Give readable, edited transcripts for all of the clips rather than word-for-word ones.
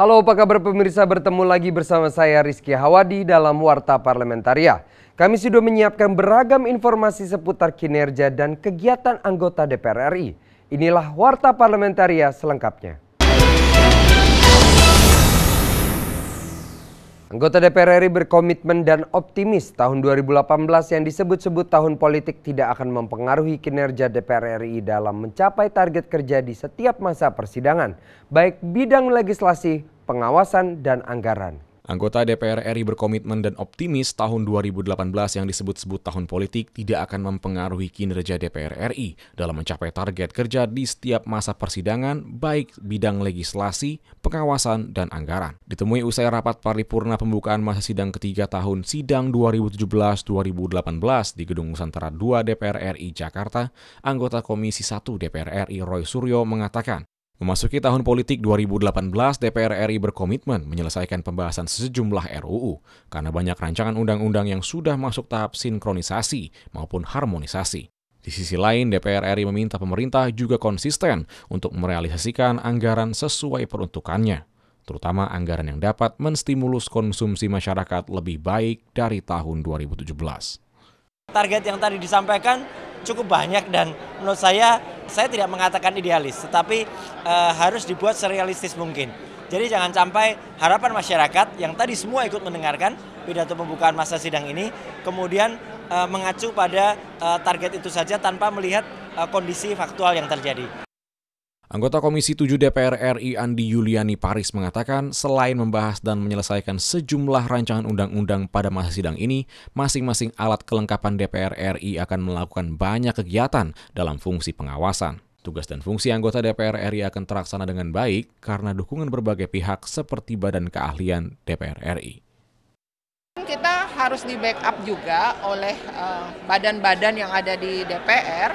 Halo, apa kabar pemirsa? Bertemu lagi bersama saya Rizky Hawadi dalam Warta Parlamentaria. Kami sudah menyiapkan beragam informasi seputar kinerja dan kegiatan anggota DPR RI. Inilah Warta Parlamentaria selengkapnya. Anggota DPR RI berkomitmen dan optimis tahun 2018 yang disebut-sebut tahun politik tidak akan mempengaruhi kinerja DPR RI dalam mencapai target kerja di setiap masa persidangan, baik bidang legislasi, pengawasan, dan anggaran. Anggota DPR RI berkomitmen dan optimis tahun 2018 yang disebut-sebut tahun politik tidak akan mempengaruhi kinerja DPR RI dalam mencapai target kerja di setiap masa persidangan, baik bidang legislasi, pengawasan, dan anggaran. Ditemui usai rapat paripurna pembukaan masa sidang ketiga tahun sidang 2017-2018 di Gedung Nusantara II DPR RI Jakarta, anggota Komisi 1 DPR RI Roy Suryo mengatakan, memasuki tahun politik 2018, DPR RI berkomitmen menyelesaikan pembahasan sejumlah RUU karena banyak rancangan undang-undang yang sudah masuk tahap sinkronisasi maupun harmonisasi. Di sisi lain, DPR RI meminta pemerintah juga konsisten untuk merealisasikan anggaran sesuai peruntukannya, terutama anggaran yang dapat menstimulus konsumsi masyarakat lebih baik dari tahun 2017. Target yang tadi disampaikan cukup banyak dan menurut saya tidak mengatakan idealis, tetapi harus dibuat serealistis mungkin. Jadi jangan sampai harapan masyarakat yang tadi semua ikut mendengarkan pidato pembukaan masa sidang ini, kemudian mengacu pada target itu saja tanpa melihat kondisi faktual yang terjadi. Anggota Komisi 7 DPR RI Andi Yuliani Paris mengatakan selain membahas dan menyelesaikan sejumlah rancangan undang-undang pada masa sidang ini, masing-masing alat kelengkapan DPR RI akan melakukan banyak kegiatan dalam fungsi pengawasan. Tugas dan fungsi anggota DPR RI akan terlaksana dengan baik karena dukungan berbagai pihak seperti Badan Keahlian DPR RI. Kita harus di-backup juga oleh badan-badan yang ada di DPR,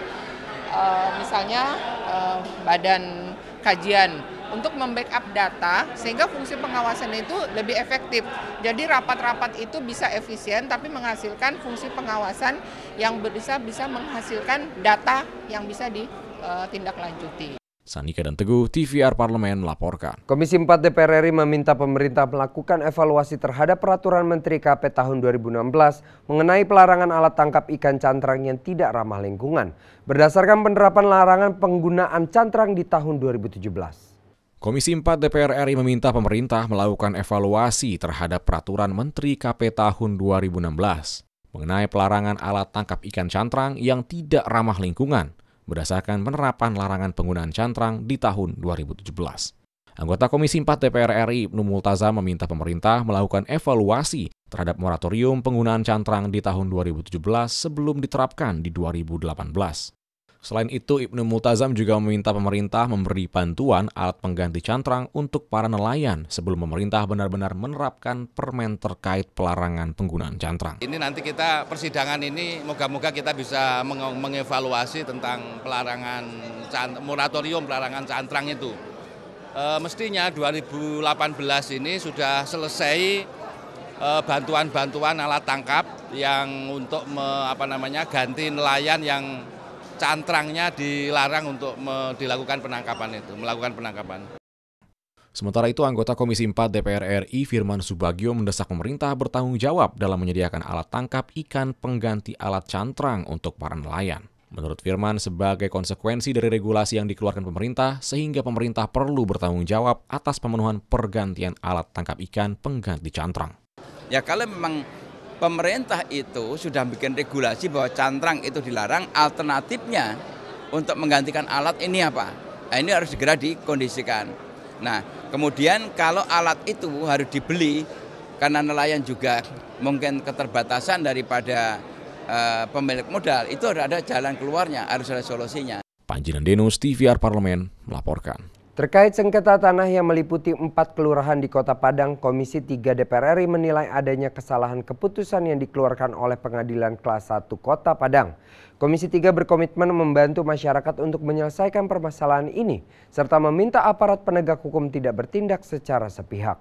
misalnya badan kajian untuk membackup data sehingga fungsi pengawasan itu lebih efektif. Jadi rapat-rapat itu bisa efisien tapi menghasilkan fungsi pengawasan yang bisa menghasilkan data yang bisa ditindaklanjuti. Sanika dan Teguh, TVR Parlemen melaporkan. Komisi 4 DPR RI meminta pemerintah melakukan evaluasi terhadap peraturan Menteri KP tahun 2016 mengenai pelarangan alat tangkap ikan cantrang yang tidak ramah lingkungan berdasarkan penerapan larangan penggunaan cantrang di tahun 2017. Komisi 4 DPR RI meminta pemerintah melakukan evaluasi terhadap peraturan Menteri KP tahun 2016 mengenai pelarangan alat tangkap ikan cantrang yang tidak ramah lingkungan berdasarkan penerapan larangan penggunaan cantrang di tahun 2017. Anggota Komisi 4 DPR RI Ibnu Multazam meminta pemerintah melakukan evaluasi terhadap moratorium penggunaan cantrang di tahun 2017 sebelum diterapkan di 2018. Selain itu, Ibnu Multazam juga meminta pemerintah memberi bantuan alat pengganti cantrang untuk para nelayan sebelum pemerintah benar-benar menerapkan permen terkait pelarangan penggunaan cantrang. Ini nanti kita persidangan ini moga-moga kita bisa mengevaluasi tentang moratorium pelarangan cantrang itu. Mestinya 2018 ini sudah selesai bantuan-bantuan alat tangkap yang untuk ganti nelayan yang cantrangnya dilarang untuk melakukan penangkapan. Sementara itu, anggota Komisi 4 DPR RI Firman Subagio mendesak pemerintah bertanggung jawab dalam menyediakan alat tangkap ikan pengganti alat cantrang untuk para nelayan. Menurut Firman, sebagai konsekuensi dari regulasi yang dikeluarkan pemerintah, sehingga pemerintah perlu bertanggung jawab atas pemenuhan pergantian alat tangkap ikan pengganti cantrang. Ya kalau memang pemerintah itu sudah bikin regulasi bahwa cantrang itu dilarang, alternatifnya untuk menggantikan alat ini apa? Nah, ini harus segera dikondisikan. Nah, kemudian kalau alat itu harus dibeli, karena nelayan juga mungkin keterbatasan daripada pemilik modal, itu harus ada jalan keluarnya, harus ada solusinya. Panji Denus, TVR Parlemen, melaporkan. Terkait sengketa tanah yang meliputi 4 kelurahan di Kota Padang, Komisi 3 DPR RI menilai adanya kesalahan keputusan yang dikeluarkan oleh Pengadilan Kelas 1 Kota Padang. Komisi 3 berkomitmen membantu masyarakat untuk menyelesaikan permasalahan ini, serta meminta aparat penegak hukum tidak bertindak secara sepihak.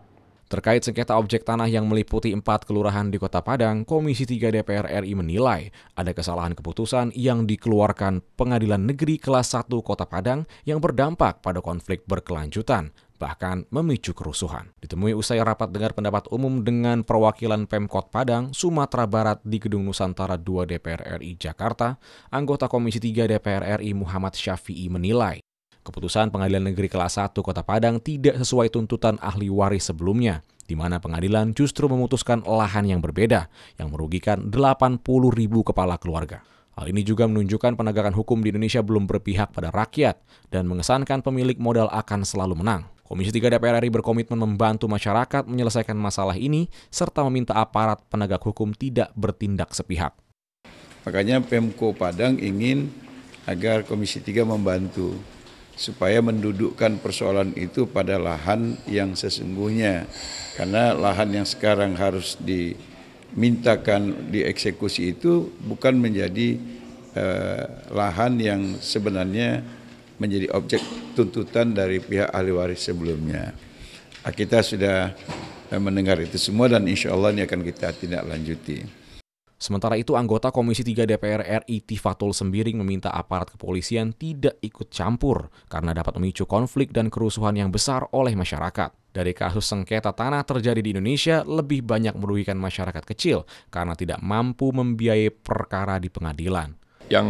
Terkait sengketa objek tanah yang meliputi 4 kelurahan di Kota Padang, Komisi 3 DPR RI menilai ada kesalahan keputusan yang dikeluarkan Pengadilan Negeri Kelas 1 Kota Padang yang berdampak pada konflik berkelanjutan, bahkan memicu kerusuhan. Ditemui usai rapat dengar pendapat umum dengan perwakilan Pemkot Padang, Sumatera Barat di Gedung Nusantara 2 DPR RI Jakarta, anggota Komisi 3 DPR RI Muhammad Syafi'i menilai keputusan Pengadilan Negeri Kelas 1 Kota Padang tidak sesuai tuntutan ahli waris sebelumnya, di mana pengadilan justru memutuskan lahan yang berbeda yang merugikan 80.000 kepala keluarga. Hal ini juga menunjukkan penegakan hukum di Indonesia belum berpihak pada rakyat dan mengesankan pemilik modal akan selalu menang. Komisi 3 DPR RI berkomitmen membantu masyarakat menyelesaikan masalah ini serta meminta aparat penegak hukum tidak bertindak sepihak. Makanya Pemko Padang ingin agar Komisi 3 membantu supaya mendudukkan persoalan itu pada lahan yang sesungguhnya. Karena lahan yang sekarang harus dimintakan dieksekusi itu bukan menjadi lahan yang sebenarnya menjadi objek tuntutan dari pihak ahli waris sebelumnya. Kita sudah mendengar itu semua dan insya Allah ini akan kita tindak lanjuti. Sementara itu, anggota Komisi 3 DPR RI Tifatul Sembiring meminta aparat kepolisian tidak ikut campur karena dapat memicu konflik dan kerusuhan yang besar oleh masyarakat. Dari kasus sengketa tanah terjadi di Indonesia, lebih banyak merugikan masyarakat kecil karena tidak mampu membiayai perkara di pengadilan. Yang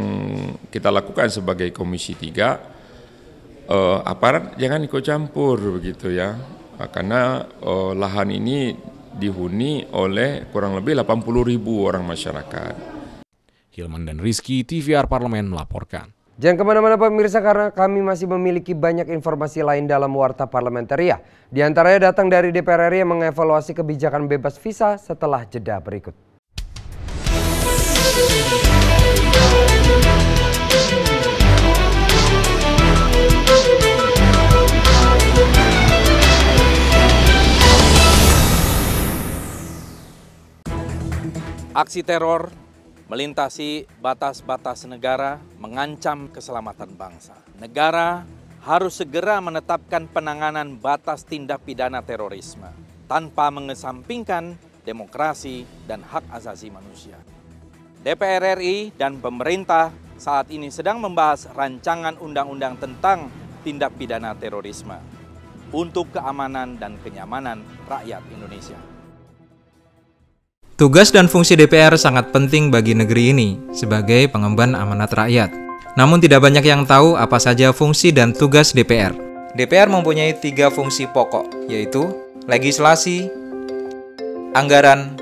kita lakukan sebagai Komisi 3, aparat jangan ikut campur begitu ya, karena lahan ini dihuni oleh kurang lebih 80.000 orang masyarakat. Hilman dan Rizky, TVR Parlemen melaporkan. Jangan kemana-mana pemirsa karena kami masih memiliki banyak informasi lain dalam Warta Parlementaria. Di antaranya datang dari DPR RI yang mengevaluasi kebijakan bebas visa setelah jeda berikut. Aksi teror melintasi batas-batas negara mengancam keselamatan bangsa. Negara harus segera menetapkan penanganan batas tindak pidana terorisme tanpa mengesampingkan demokrasi dan hak asasi manusia. DPR RI dan pemerintah saat ini sedang membahas rancangan undang-undang tentang tindak pidana terorisme untuk keamanan dan kenyamanan rakyat Indonesia. Tugas dan fungsi DPR sangat penting bagi negeri ini sebagai pengemban amanat rakyat. Namun tidak banyak yang tahu apa saja fungsi dan tugas DPR. DPR mempunyai 3 fungsi pokok, yaitu legislasi, anggaran,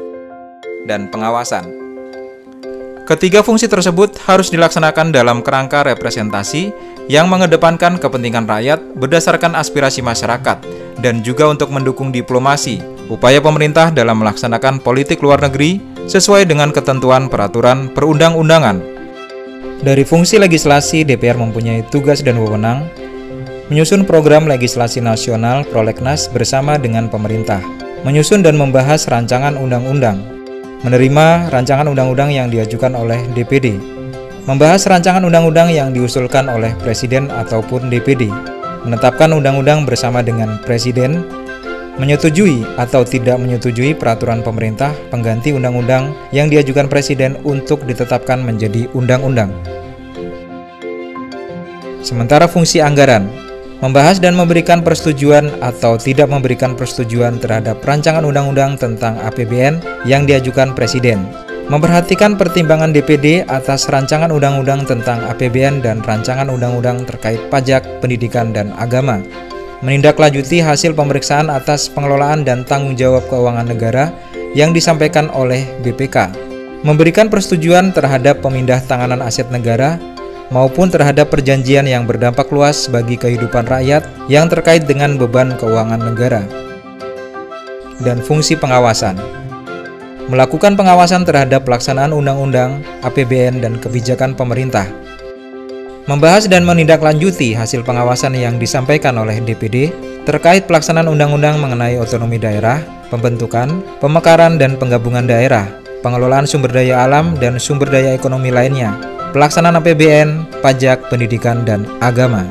dan pengawasan. Ketiga fungsi tersebut harus dilaksanakan dalam kerangka representasi yang mengedepankan kepentingan rakyat berdasarkan aspirasi masyarakat dan juga untuk mendukung diplomasi, upaya pemerintah dalam melaksanakan politik luar negeri sesuai dengan ketentuan peraturan perundang-undangan. Dari fungsi legislasi, DPR mempunyai tugas dan wewenang menyusun program legislasi nasional Prolegnas bersama dengan pemerintah, menyusun dan membahas rancangan undang-undang, menerima rancangan undang-undang yang diajukan oleh DPD, membahas rancangan undang-undang yang diusulkan oleh Presiden ataupun DPD, menetapkan undang-undang bersama dengan Presiden, menyetujui atau tidak menyetujui peraturan pemerintah pengganti undang-undang yang diajukan Presiden untuk ditetapkan menjadi undang-undang. Sementara fungsi anggaran, membahas dan memberikan persetujuan atau tidak memberikan persetujuan terhadap rancangan undang-undang tentang APBN yang diajukan Presiden, memperhatikan pertimbangan DPD atas rancangan undang-undang tentang APBN dan rancangan undang-undang terkait pajak, pendidikan, dan agama, menindaklanjuti hasil pemeriksaan atas pengelolaan dan tanggung jawab keuangan negara yang disampaikan oleh BPK, memberikan persetujuan terhadap pemindah tanganan aset negara maupun terhadap perjanjian yang berdampak luas bagi kehidupan rakyat yang terkait dengan beban keuangan negara. Dan fungsi pengawasan, melakukan pengawasan terhadap pelaksanaan undang-undang, APBN, dan kebijakan pemerintah, membahas dan menindaklanjuti hasil pengawasan yang disampaikan oleh DPD terkait pelaksanaan undang-undang mengenai otonomi daerah, pembentukan, pemekaran dan penggabungan daerah, pengelolaan sumber daya alam dan sumber daya ekonomi lainnya, pelaksanaan APBN, pajak, pendidikan, dan agama.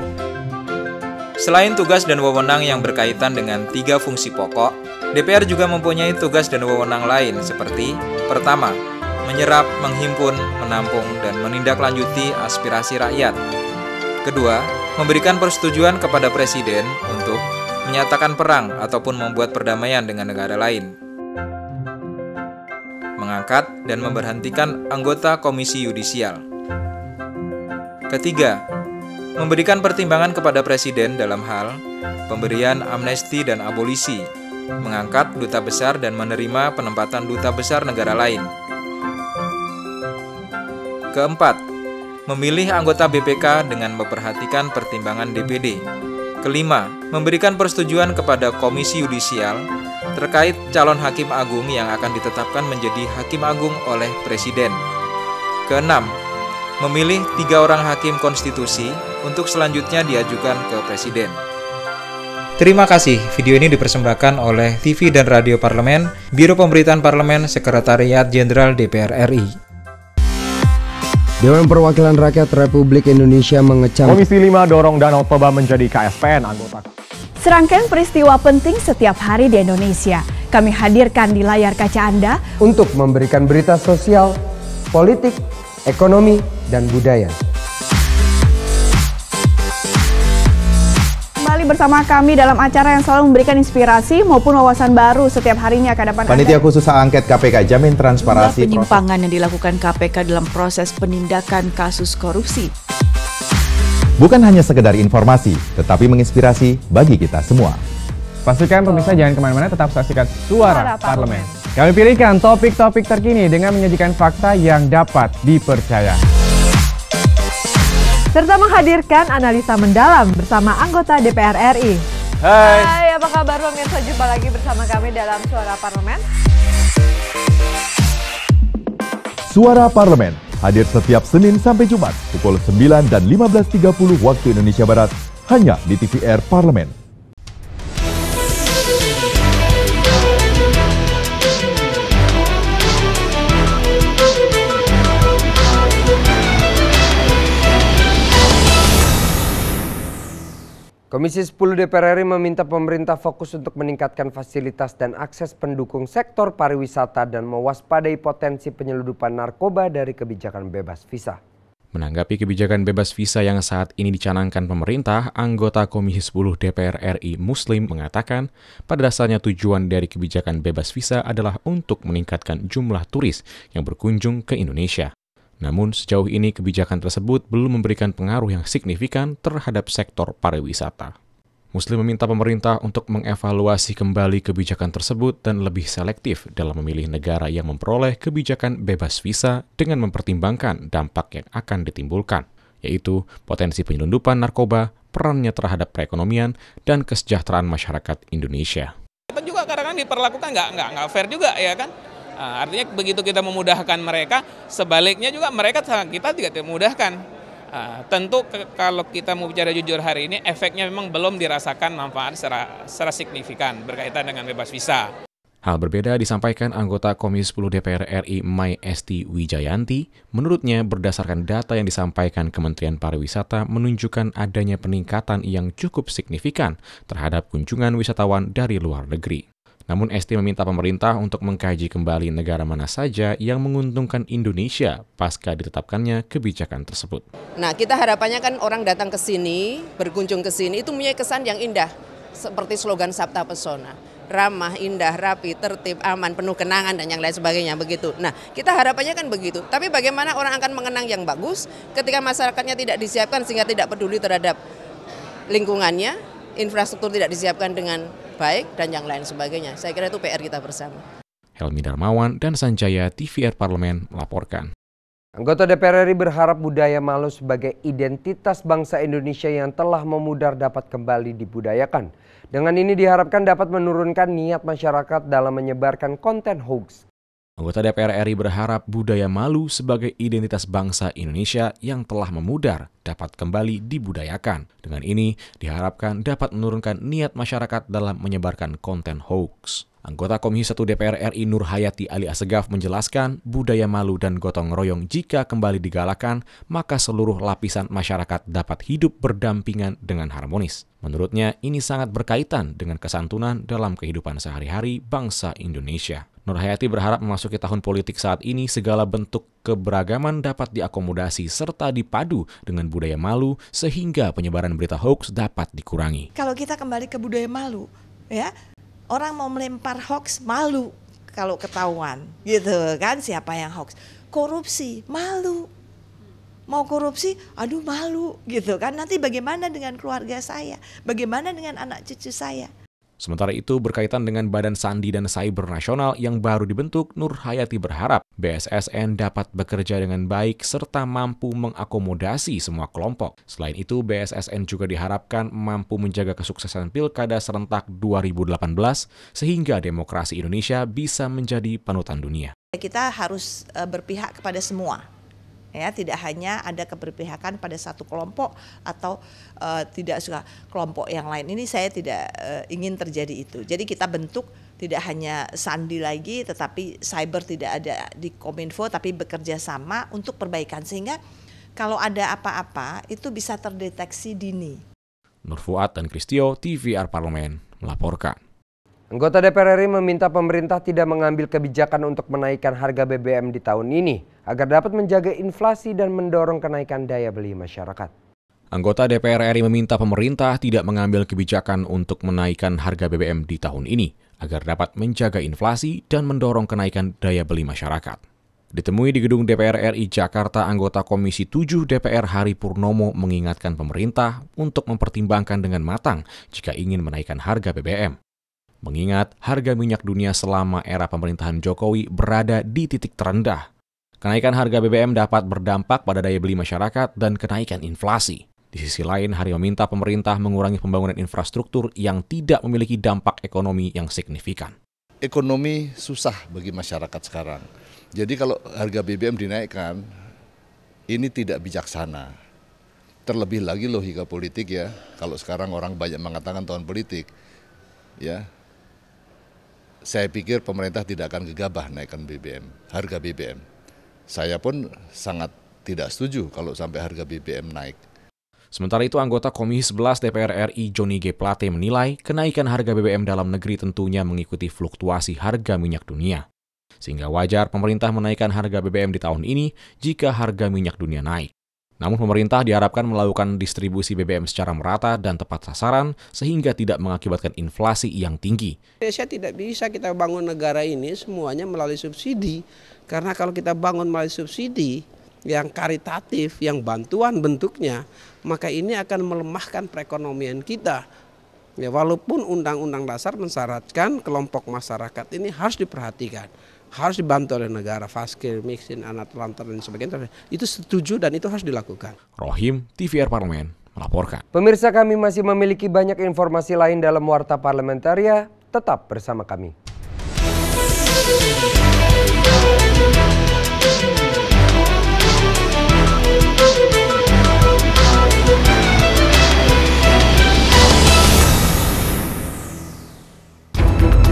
Selain tugas dan wewenang yang berkaitan dengan 3 fungsi pokok, DPR juga mempunyai tugas dan wewenang lain seperti: pertama, menyerap, menghimpun, menampung, dan menindaklanjuti aspirasi rakyat. Kedua, memberikan persetujuan kepada Presiden untuk menyatakan perang ataupun membuat perdamaian dengan negara lain. Mengangkat dan memberhentikan anggota Komisi Yudisial. Ketiga, memberikan pertimbangan kepada Presiden dalam hal pemberian amnesti dan abolisi, mengangkat duta besar dan menerima penempatan duta besar negara lain. Keempat, memilih anggota BPK dengan memperhatikan pertimbangan DPD. Kelima, memberikan persetujuan kepada Komisi Yudisial terkait calon Hakim Agung yang akan ditetapkan menjadi Hakim Agung oleh Presiden. Keenam, memilih 3 orang Hakim Konstitusi untuk selanjutnya diajukan ke Presiden. Terima kasih. Video ini dipersembahkan oleh TV dan Radio Parlemen, Biro Pemberitaan Parlemen, Sekretariat Jenderal DPR RI. Dewan Perwakilan Rakyat Republik Indonesia mengecam Komisi 5 dorong Danau Toba menjadi KSPN anggota. Serangkaian peristiwa penting setiap hari di Indonesia kami hadirkan di layar kaca Anda untuk memberikan berita sosial, politik, ekonomi, dan budaya. Kembali bersama kami dalam acara yang selalu memberikan inspirasi maupun wawasan baru setiap harinya ke depan. Panitia Khusus Hak Angket KPK jamin transparansi penyimpangan yang dilakukan KPK dalam proses penindakan kasus korupsi. Bukan hanya sekedar informasi, tetapi menginspirasi bagi kita semua. Pastikan pemirsa jangan kemana-mana, tetap saksikan Suara Parlemen. Kami pilihkan topik-topik terkini dengan menyajikan fakta yang dapat dipercaya. Serta menghadirkan analisa mendalam bersama anggota DPR RI. Hai, apa kabar pemirsa? Jumpa lagi bersama kami dalam Suara Parlemen. Suara Parlemen hadir setiap Senin sampai Jumat pukul 9 dan 15.30 waktu Indonesia Barat hanya di TVR Parlemen. Komisi 10 DPR RI meminta pemerintah fokus untuk meningkatkan fasilitas dan akses pendukung sektor pariwisata dan mewaspadai potensi penyelundupan narkoba dari kebijakan bebas visa. Menanggapi kebijakan bebas visa yang saat ini dicanangkan pemerintah, anggota Komisi 10 DPR RI Muslim mengatakan pada dasarnya tujuan dari kebijakan bebas visa adalah untuk meningkatkan jumlah turis yang berkunjung ke Indonesia. Namun sejauh ini kebijakan tersebut belum memberikan pengaruh yang signifikan terhadap sektor pariwisata. Muslim meminta pemerintah untuk mengevaluasi kembali kebijakan tersebut dan lebih selektif dalam memilih negara yang memperoleh kebijakan bebas visa dengan mempertimbangkan dampak yang akan ditimbulkan, yaitu potensi penyelundupan narkoba, perannya terhadap perekonomian, dan kesejahteraan masyarakat Indonesia. Kita juga kadang-kadang diperlakukan nggak fair juga, ya kan? Artinya begitu kita memudahkan mereka, sebaliknya juga kita tidak memudahkan. Tentu kalau kita mau bicara jujur hari ini, efeknya memang belum dirasakan manfaat secara signifikan berkaitan dengan bebas visa. Hal berbeda disampaikan anggota Komisi 10 DPR RI Mai Esti Wijayanti. Menurutnya, berdasarkan data yang disampaikan Kementerian Pariwisata menunjukkan adanya peningkatan yang cukup signifikan terhadap kunjungan wisatawan dari luar negeri. Namun Esti meminta pemerintah untuk mengkaji kembali negara mana saja yang menguntungkan Indonesia pasca ditetapkannya kebijakan tersebut. Nah, kita harapannya kan orang datang ke sini, berkunjung ke sini itu punya kesan yang indah, seperti slogan Sabta Pesona. Ramah, indah, rapi, tertib, aman, penuh kenangan, dan yang lain sebagainya begitu. Nah, kita harapannya kan begitu. Tapi bagaimana orang akan mengenang yang bagus ketika masyarakatnya tidak disiapkan sehingga tidak peduli terhadap lingkungannya, infrastruktur tidak disiapkan dengan baik, dan yang lain sebagainya. Saya kira itu PR kita bersama. Helmi Darmawan dan Sanjaya, TVR Parlemen melaporkan. Anggota DPR RI berharap budaya malu sebagai identitas bangsa Indonesia yang telah memudar dapat kembali dibudayakan. Dengan ini diharapkan dapat menurunkan niat masyarakat dalam menyebarkan konten hoax. Anggota DPR RI berharap budaya malu sebagai identitas bangsa Indonesia yang telah memudar dapat kembali dibudayakan. Dengan ini diharapkan dapat menurunkan niat masyarakat dalam menyebarkan konten hoax. Anggota Komisi 1 DPR RI Nur Hayati Ali Assegaf menjelaskan budaya malu dan gotong royong jika kembali digalakan, maka seluruh lapisan masyarakat dapat hidup berdampingan dengan harmonis. Menurutnya, ini sangat berkaitan dengan kesantunan dalam kehidupan sehari-hari bangsa Indonesia. Nur Hayati berharap memasuki tahun politik saat ini segala bentuk keberagaman dapat diakomodasi serta dipadu dengan budaya malu sehingga penyebaran berita hoax dapat dikurangi. Kalau kita kembali ke budaya malu, ya, orang mau melempar hoax malu kalau ketahuan, gitu kan, siapa yang hoax. Korupsi, malu. Mau korupsi, aduh malu gitu kan. Nanti bagaimana dengan keluarga saya? Bagaimana dengan anak cucu saya? Sementara itu berkaitan dengan Badan Sandi dan Cyber Nasional yang baru dibentuk, Nur Hayati berharap BSSN dapat bekerja dengan baik serta mampu mengakomodasi semua kelompok. Selain itu, BSSN juga diharapkan mampu menjaga kesuksesan Pilkada serentak 2018 sehingga demokrasi Indonesia bisa menjadi panutan dunia. Kita harus berpihak kepada semua. Ya, tidak hanya ada keberpihakan pada satu kelompok atau tidak suka kelompok yang lain. Ini saya tidak ingin terjadi itu. Jadi kita bentuk tidak hanya Sandi lagi, tetapi cyber tidak ada di Kominfo, tapi bekerja sama untuk perbaikan sehingga kalau ada apa-apa itu bisa terdeteksi dini. Nur Fuad dan Kristio, TVR Parlemen melaporkan. Anggota DPR RI meminta pemerintah tidak mengambil kebijakan untuk menaikkan harga BBM di tahun ini agar dapat menjaga inflasi dan mendorong kenaikan daya beli masyarakat. Anggota DPR RI meminta pemerintah tidak mengambil kebijakan untuk menaikkan harga BBM di tahun ini agar dapat menjaga inflasi dan mendorong kenaikan daya beli masyarakat. Ditemui di gedung DPR RI Jakarta, anggota Komisi 7 DPR Hari Purnomo mengingatkan pemerintah untuk mempertimbangkan dengan matang jika ingin menaikkan harga BBM. Mengingat harga minyak dunia selama era pemerintahan Jokowi berada di titik terendah. Kenaikan harga BBM dapat berdampak pada daya beli masyarakat dan kenaikan inflasi. Di sisi lain, Hari meminta pemerintah mengurangi pembangunan infrastruktur yang tidak memiliki dampak ekonomi yang signifikan. Ekonomi susah bagi masyarakat sekarang. Jadi kalau harga BBM dinaikkan, ini tidak bijaksana. Terlebih lagi logika politik ya, kalau sekarang orang banyak mengatakan tahun politik, ya. Saya pikir pemerintah tidak akan gegabah naikkan BBM, harga BBM. Saya pun sangat tidak setuju kalau sampai harga BBM naik. Sementara itu, anggota Komisi 11 DPR RI Johnny G. Plate menilai kenaikan harga BBM dalam negeri tentunya mengikuti fluktuasi harga minyak dunia. Sehingga wajar pemerintah menaikkan harga BBM di tahun ini jika harga minyak dunia naik. Namun pemerintah diharapkan melakukan distribusi BBM secara merata dan tepat sasaran sehingga tidak mengakibatkan inflasi yang tinggi. Indonesia tidak bisa kita bangun negara ini semuanya melalui subsidi. Karena kalau kita bangun melalui subsidi yang karitatif, yang bantuan bentuknya, maka ini akan melemahkan perekonomian kita. Ya, walaupun Undang-Undang Dasar mensyaratkan kelompok masyarakat ini harus diperhatikan. Harus dibantu oleh negara, fakir, miskin, anak lantar dan sebagainya. Itu setuju dan itu harus dilakukan. Rohim, TVR Parlemen, melaporkan. Pemirsa, kami masih memiliki banyak informasi lain dalam Warta Parlementaria. Tetap bersama kami.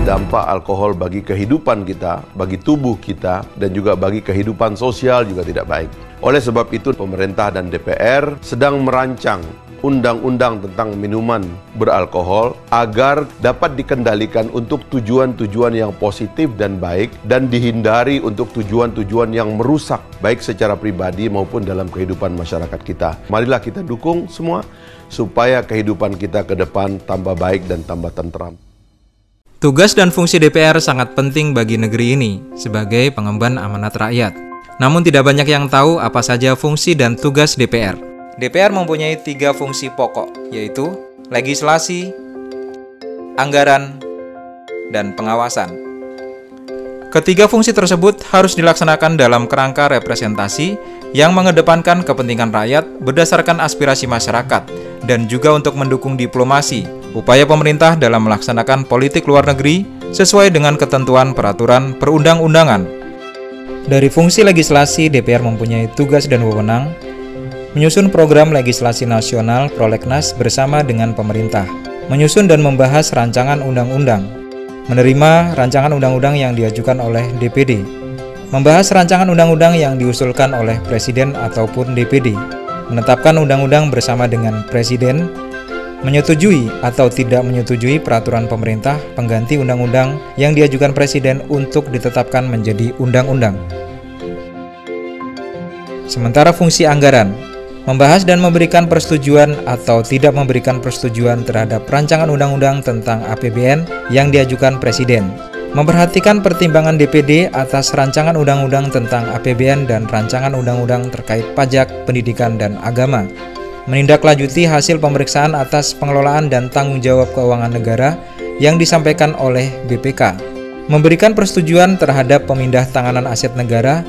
Dampak alkohol bagi kehidupan kita, bagi tubuh kita, dan juga bagi kehidupan sosial juga tidak baik. Oleh sebab itu, pemerintah dan DPR sedang merancang undang-undang tentang minuman beralkohol agar dapat dikendalikan untuk tujuan-tujuan yang positif dan baik dan dihindari untuk tujuan-tujuan yang merusak baik secara pribadi maupun dalam kehidupan masyarakat kita. Marilah kita dukung semua supaya kehidupan kita ke depan tambah baik dan tambah tentram. Tugas dan fungsi DPR sangat penting bagi negeri ini sebagai pengemban amanat rakyat. Namun tidak banyak yang tahu apa saja fungsi dan tugas DPR. DPR mempunyai 3 fungsi pokok, yaitu legislasi, anggaran, dan pengawasan. Ketiga fungsi tersebut harus dilaksanakan dalam kerangka representasi yang mengedepankan kepentingan rakyat berdasarkan aspirasi masyarakat dan juga untuk mendukung diplomasi, upaya pemerintah dalam melaksanakan politik luar negeri sesuai dengan ketentuan peraturan perundang-undangan. Dari fungsi legislasi, DPR mempunyai tugas dan wewenang menyusun program legislasi nasional Prolegnas bersama dengan pemerintah, menyusun dan membahas rancangan undang-undang, menerima rancangan undang-undang yang diajukan oleh DPD, membahas rancangan undang-undang yang diusulkan oleh Presiden ataupun DPD, menetapkan undang-undang bersama dengan Presiden, menyetujui atau tidak menyetujui peraturan pemerintah pengganti undang-undang yang diajukan Presiden untuk ditetapkan menjadi undang-undang. Sementara fungsi anggaran, membahas dan memberikan persetujuan atau tidak memberikan persetujuan terhadap rancangan undang-undang tentang APBN yang diajukan Presiden, memperhatikan pertimbangan DPD atas rancangan undang-undang tentang APBN dan rancangan undang-undang terkait pajak, pendidikan, dan agama, menindaklanjuti hasil pemeriksaan atas pengelolaan dan tanggung jawab keuangan negara yang disampaikan oleh BPK, memberikan persetujuan terhadap pemindah tanganan aset negara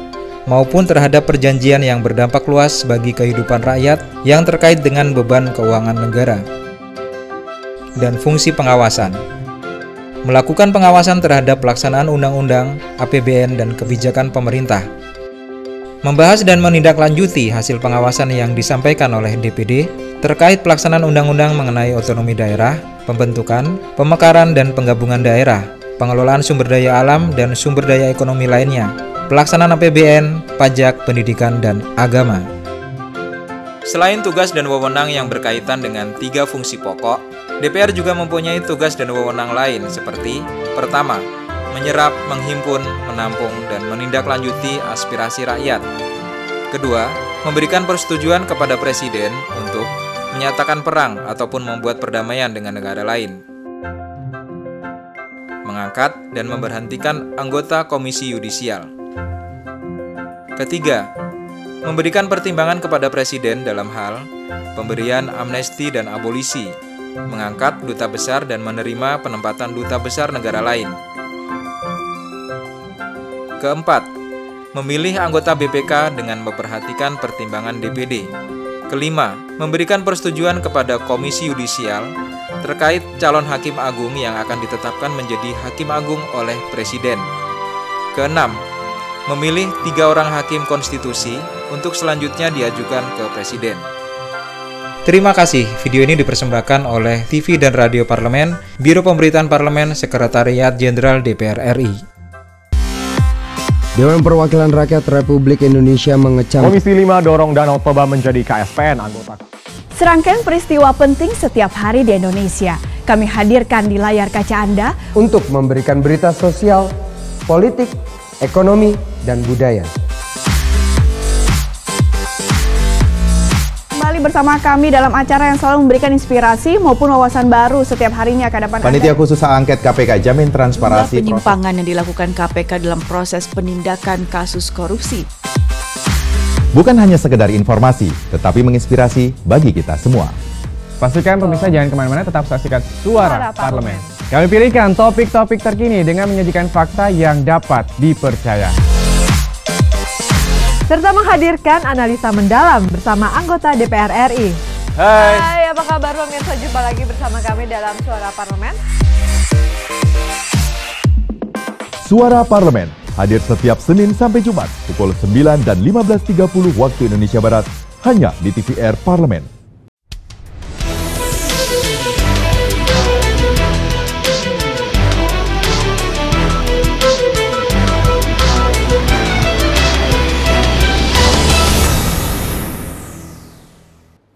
maupun terhadap perjanjian yang berdampak luas bagi kehidupan rakyat yang terkait dengan beban keuangan negara. Dan fungsi pengawasan, melakukan pengawasan terhadap pelaksanaan undang-undang, APBN, dan kebijakan pemerintah, membahas dan menindaklanjuti hasil pengawasan yang disampaikan oleh DPD terkait pelaksanaan undang-undang mengenai otonomi daerah, pembentukan, pemekaran dan penggabungan daerah, pengelolaan sumber daya alam dan sumber daya ekonomi lainnya, pelaksanaan APBN, pajak, pendidikan, dan agama. Selain tugas dan wewenang yang berkaitan dengan 3 fungsi pokok, DPR juga mempunyai tugas dan wewenang lain seperti: pertama, menyerap, menghimpun, menampung, dan menindaklanjuti aspirasi rakyat. Kedua, memberikan persetujuan kepada Presiden untuk menyatakan perang ataupun membuat perdamaian dengan negara lain. Mengangkat dan memberhentikan anggota Komisi Yudisial. Ketiga, memberikan pertimbangan kepada Presiden dalam hal pemberian amnesti dan abolisi, mengangkat duta besar dan menerima penempatan duta besar negara lain. Keempat, memilih anggota BPK dengan memperhatikan pertimbangan DPD. Kelima, memberikan persetujuan kepada Komisi Yudisial terkait calon Hakim Agung yang akan ditetapkan menjadi Hakim Agung oleh Presiden. Keenam, memilih 3 orang Hakim Konstitusi untuk selanjutnya diajukan ke Presiden. Terima kasih, video ini dipersembahkan oleh TV dan Radio Parlemen, Biro Pemberitaan Parlemen, Sekretariat Jenderal DPR RI. Dewan Perwakilan Rakyat Republik Indonesia mengecam Komisi 5 dorong Danau Toba menjadi KSPN anggota. Serangkaian peristiwa penting setiap hari di Indonesia kami hadirkan di layar kaca Anda untuk memberikan berita sosial, politik, ekonomi, dan budaya. Kembali bersama kami dalam acara yang selalu memberikan inspirasi maupun wawasan baru setiap harinya ke depan. Panitia Khusus Hak Angket KPK jamin transparansi penyimpangan yang dilakukan KPK dalam proses penindakan kasus korupsi. Bukan hanya sekedar informasi, tetapi menginspirasi bagi kita semua. Pastikan pemirsa jangan kemana-mana, tetap saksikan Suara Parlemen. Kami pilihkan topik-topik terkini dengan menyajikan fakta yang dapat dipercaya. Serta menghadirkan analisa mendalam bersama anggota DPR RI. Hai, apa kabar pemirsa? Jumpa lagi bersama kami dalam Suara Parlemen. Suara Parlemen hadir setiap Senin sampai Jumat pukul 9 dan 15.30 waktu Indonesia Barat hanya di TVR Parlemen.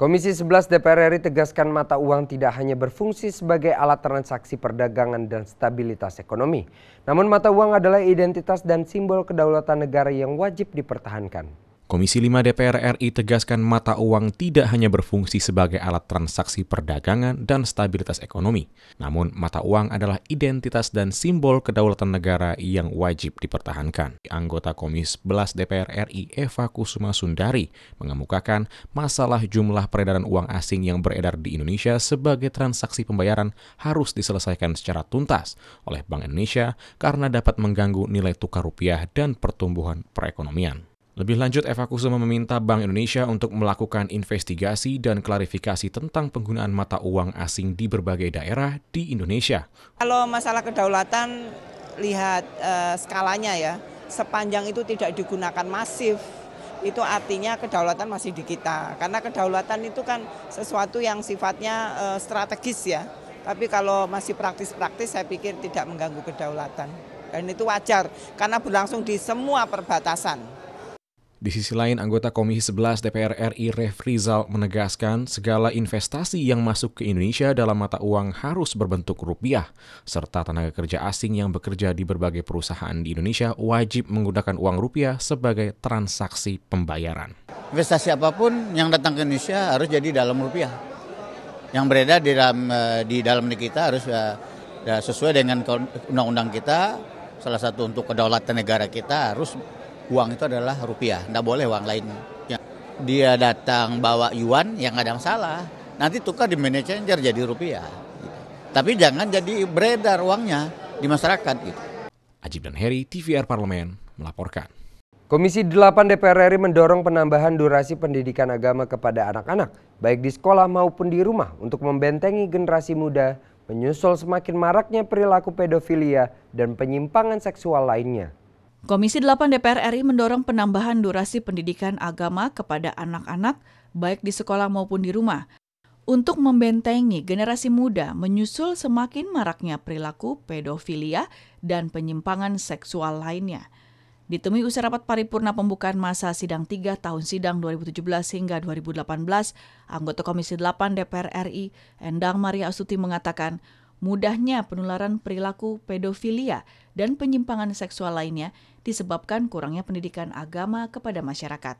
Komisi 11 DPR RI tegaskan mata uang tidak hanya berfungsi sebagai alat transaksi perdagangan dan stabilitas ekonomi, namun mata uang adalah identitas dan simbol kedaulatan negara yang wajib dipertahankan. Komisi 5 DPR RI tegaskan mata uang tidak hanya berfungsi sebagai alat transaksi perdagangan dan stabilitas ekonomi, namun mata uang adalah identitas dan simbol kedaulatan negara yang wajib dipertahankan. Anggota Komisi 11 DPR RI Eva Kusuma Sundari mengemukakan masalah jumlah peredaran uang asing yang beredar di Indonesia sebagai transaksi pembayaran harus diselesaikan secara tuntas oleh Bank Indonesia karena dapat mengganggu nilai tukar rupiah dan pertumbuhan perekonomian. Lebih lanjut, Eva Kusuma meminta Bank Indonesia untuk melakukan investigasi dan klarifikasi tentang penggunaan mata uang asing di berbagai daerah di Indonesia. Kalau masalah kedaulatan, lihat skalanya ya, sepanjang itu tidak digunakan masif, itu artinya kedaulatan masih di kita. Karena kedaulatan itu kan sesuatu yang sifatnya strategis ya, tapi kalau masih praktis-praktis saya pikir tidak mengganggu kedaulatan. Dan itu wajar, karena berlangsung di semua perbatasan. Di sisi lain, anggota Komisi 11 DPR RI Refrizal menegaskan segala investasi yang masuk ke Indonesia dalam mata uang harus berbentuk rupiah, serta tenaga kerja asing yang bekerja di berbagai perusahaan di Indonesia wajib menggunakan uang rupiah sebagai transaksi pembayaran. Investasi apapun yang datang ke Indonesia harus jadi dalam rupiah. Yang beredar di dalam negeri kita harus sesuai dengan undang-undang kita. Salah satu untuk kedaulatan negara kita harus uang itu adalah rupiah, tidak boleh uang lain. Dia datang bawa yuan, yang ada masalah. Nanti tukar di money changer jadi rupiah. Tapi jangan jadi beredar uangnya di masyarakat. Gitu. Ajib dan Heri, TVR Parlemen, melaporkan. Komisi 8 DPR RI mendorong penambahan durasi pendidikan agama kepada anak-anak, baik di sekolah maupun di rumah, untuk membentengi generasi muda, menyusul semakin maraknya perilaku pedofilia dan penyimpangan seksual lainnya. Komisi 8 DPR RI mendorong penambahan durasi pendidikan agama kepada anak-anak, baik di sekolah maupun di rumah, untuk membentengi generasi muda menyusul semakin maraknya perilaku pedofilia dan penyimpangan seksual lainnya. Ditemui usai rapat paripurna pembukaan masa sidang 3 tahun sidang 2017 hingga 2018, anggota Komisi 8 DPR RI, Endang Maria Astuti mengatakan, mudahnya penularan perilaku pedofilia dan penyimpangan seksual lainnya disebabkan kurangnya pendidikan agama kepada masyarakat.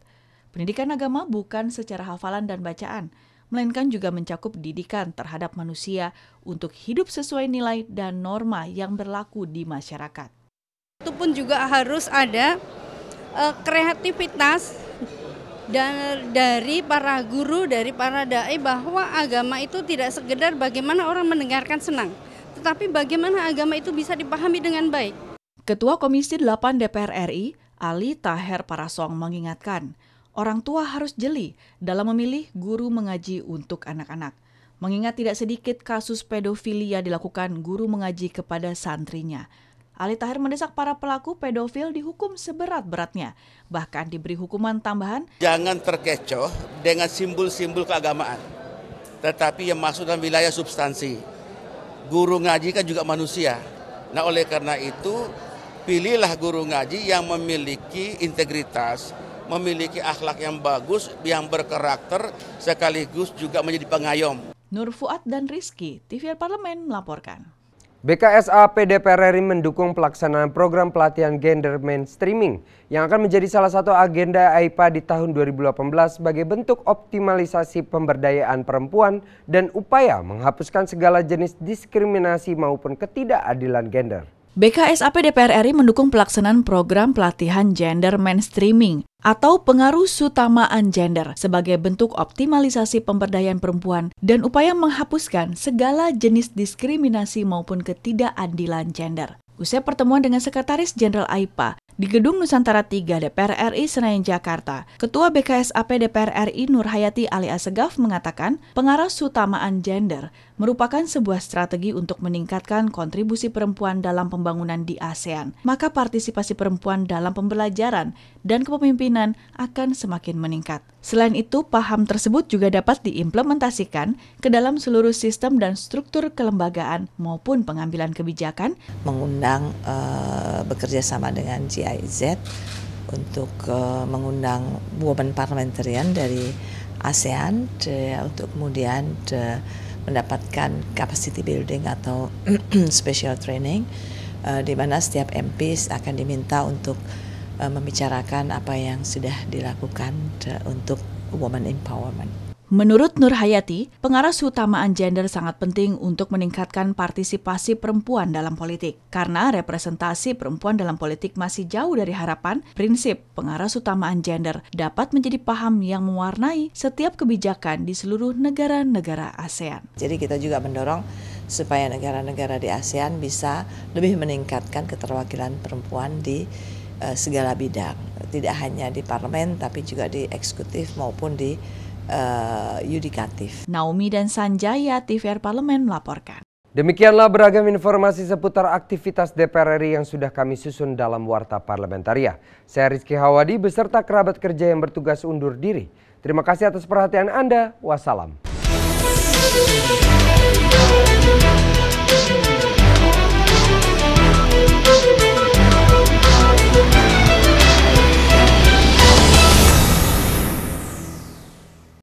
Pendidikan agama bukan secara hafalan dan bacaan, melainkan juga mencakup didikan terhadap manusia untuk hidup sesuai nilai dan norma yang berlaku di masyarakat. Itu pun juga harus ada kreativitas dari para guru, dari para dai, bahwa agama itu tidak sekedar bagaimana orang mendengarkan senang, tetapi bagaimana agama itu bisa dipahami dengan baik. Ketua Komisi 8 DPR RI, Ali Taher Parasong mengingatkan, orang tua harus jeli dalam memilih guru mengaji untuk anak-anak. Mengingat tidak sedikit kasus pedofilia dilakukan guru mengaji kepada santrinya. Ali Taher mendesak para pelaku pedofil dihukum seberat-beratnya, bahkan diberi hukuman tambahan. Jangan terkecoh dengan simbol-simbol keagamaan, tetapi yang masuk dalam wilayah substansi. Guru ngaji kan juga manusia. Nah, oleh karena itu, pilihlah guru ngaji yang memiliki integritas, memiliki akhlak yang bagus, yang berkarakter, sekaligus juga menjadi pengayom. Nur Fuad dan Rizky, TVR Parlemen melaporkan. BKSAP DPR RI mendukung pelaksanaan program pelatihan gender mainstreaming yang akan menjadi salah satu agenda AIPA di tahun 2018 sebagai bentuk optimalisasi pemberdayaan perempuan dan upaya menghapuskan segala jenis diskriminasi maupun ketidakadilan gender. BKSAP DPR RI mendukung pelaksanaan program pelatihan gender mainstreaming atau pengarusutamaan gender sebagai bentuk optimalisasi pemberdayaan perempuan dan upaya menghapuskan segala jenis diskriminasi maupun ketidakadilan gender. Usai pertemuan dengan Sekretaris Jenderal AIPA di Gedung Nusantara 3 DPR RI Senayan, Jakarta, Ketua BKSAP DPR RI Nur Hayati Ali Assegaf mengatakan pengarusutamaan gender merupakan sebuah strategi untuk meningkatkan kontribusi perempuan dalam pembangunan di ASEAN. Maka partisipasi perempuan dalam pembelajaran dan kepemimpinan akan semakin meningkat. Selain itu, paham tersebut juga dapat diimplementasikan ke dalam seluruh sistem dan struktur kelembagaan maupun pengambilan kebijakan. Mengundang bekerja sama dengan GIZ untuk mengundang women parliamentarian dari ASEAN untuk kemudian mendapatkan capacity building atau special training, di mana setiap MPs akan diminta untuk membicarakan apa yang sudah dilakukan untuk women empowerment. Menurut Nur Hayati, pengarusutamaan gender sangat penting untuk meningkatkan partisipasi perempuan dalam politik. Karena representasi perempuan dalam politik masih jauh dari harapan, prinsip pengarusutamaan gender dapat menjadi paham yang mewarnai setiap kebijakan di seluruh negara-negara ASEAN. Jadi kita juga mendorong supaya negara-negara di ASEAN bisa lebih meningkatkan keterwakilan perempuan di segala bidang. Tidak hanya di parlemen, tapi juga di eksekutif maupun di yudikatif. Naomi dan Sanjaya, TVR Parlemen melaporkan. Demikianlah beragam informasi seputar aktivitas DPR RI yang sudah kami susun dalam Warta Parlementaria. Saya Rizky Hawadi beserta kerabat kerja yang bertugas undur diri. Terima kasih atas perhatian Anda. Wassalam.